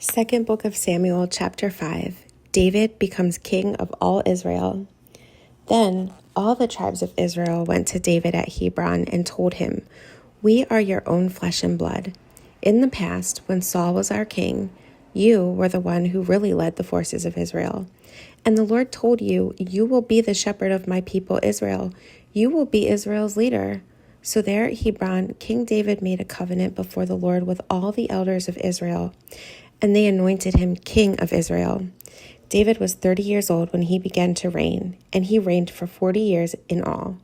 Second book of Samuel, chapter 5. David becomes king of all Israel. Then all the tribes of Israel went to David at Hebron and told him, "We are your own flesh and blood. In the past, when Saul was our king, you were the one who really led the forces of Israel. And the Lord told you, 'You will be the shepherd of my people Israel. You will be Israel's leader.'" So there at Hebron, King David made a covenant before the Lord with all the elders of Israel, and they anointed him king of Israel. David was 30 years old when he began to reign, and he reigned for 40 years in all.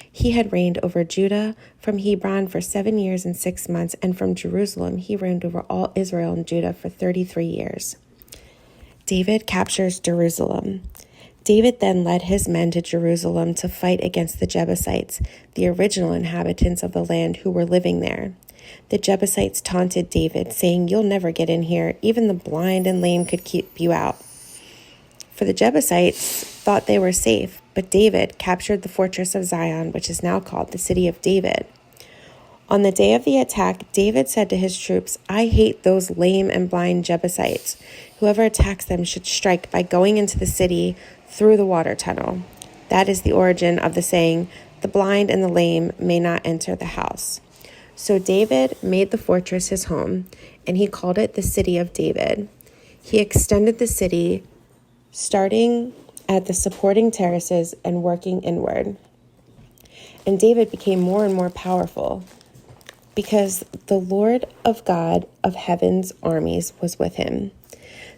He had reigned over Judah from Hebron for 7 years and 6 months, and from Jerusalem he reigned over all Israel and Judah for 33 years. David captures Jerusalem. David then led his men to Jerusalem to fight against the Jebusites, the original inhabitants of the land who were living there. The Jebusites taunted David, saying, "You'll never get in here. Even the blind and lame could keep you out." For the Jebusites thought they were safe, but David captured the fortress of Zion, which is now called the City of David. On the day of the attack, David said to his troops, "I hate those lame and blind Jebusites. Whoever attacks them should strike by going into the city through the water tunnel." That is the origin of the saying, "The blind and the lame may not enter the house." So David made the fortress his home, and he called it the City of David. He extended the city, starting at the supporting terraces and working inward. And David became more and more powerful because the Lord of God of heaven's armies was with him.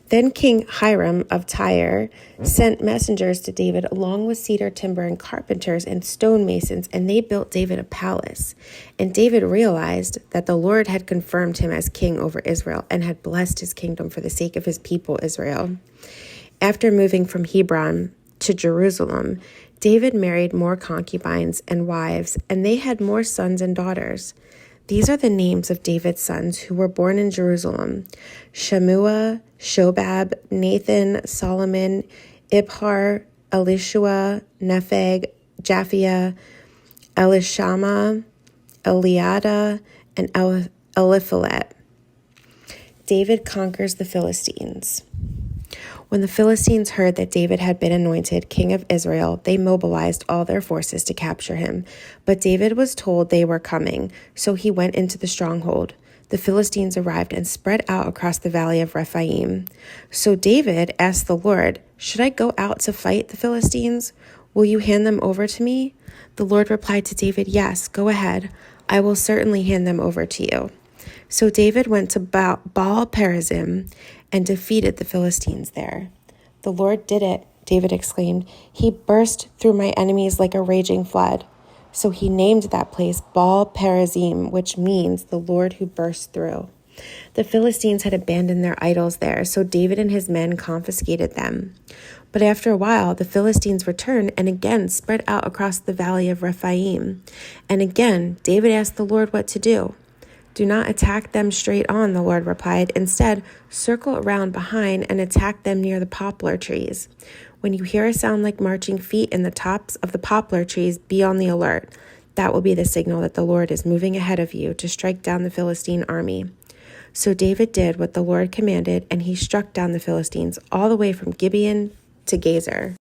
Then King Hiram of Tyre sent messengers to David along with cedar timber and carpenters and stonemasons, and they built David a palace. And David realized that the Lord had confirmed him as king over Israel and had blessed his kingdom for the sake of his people Israel. After moving from Hebron to Jerusalem, David married more concubines and wives, and they had more sons and daughters. These are the names of David's sons who were born in Jerusalem: Shammua, Shobab, Nathan, Solomon, Ibhar, Elishua, Nepheg, Japhia, Elishama, Eliada, and Eliphalet. David conquers the Philistines. When the Philistines heard that David had been anointed king of Israel, they mobilized all their forces to capture him. But David was told they were coming, so he went into the stronghold. The Philistines arrived and spread out across the valley of Rephaim. So David asked the Lord, "Should I go out to fight the Philistines? Will you hand them over to me?" The Lord replied to David, "Yes, go ahead. I will certainly hand them over to you." So David went to Baal-perazim and defeated the Philistines there. "The Lord did it," David exclaimed. "He burst through my enemies like a raging flood." So he named that place Baal-perazim, which means the Lord who burst through. The Philistines had abandoned their idols there, so David and his men confiscated them. But after a while, the Philistines returned and again spread out across the valley of Rephaim. And again, David asked the Lord what to do. "Do not attack them straight on," the Lord replied. "Instead, circle around behind and attack them near the poplar trees. When you hear a sound like marching feet in the tops of the poplar trees, be on the alert. That will be the signal that the Lord is moving ahead of you to strike down the Philistine army." So David did what the Lord commanded, and he struck down the Philistines all the way from Gibeon to Gezer.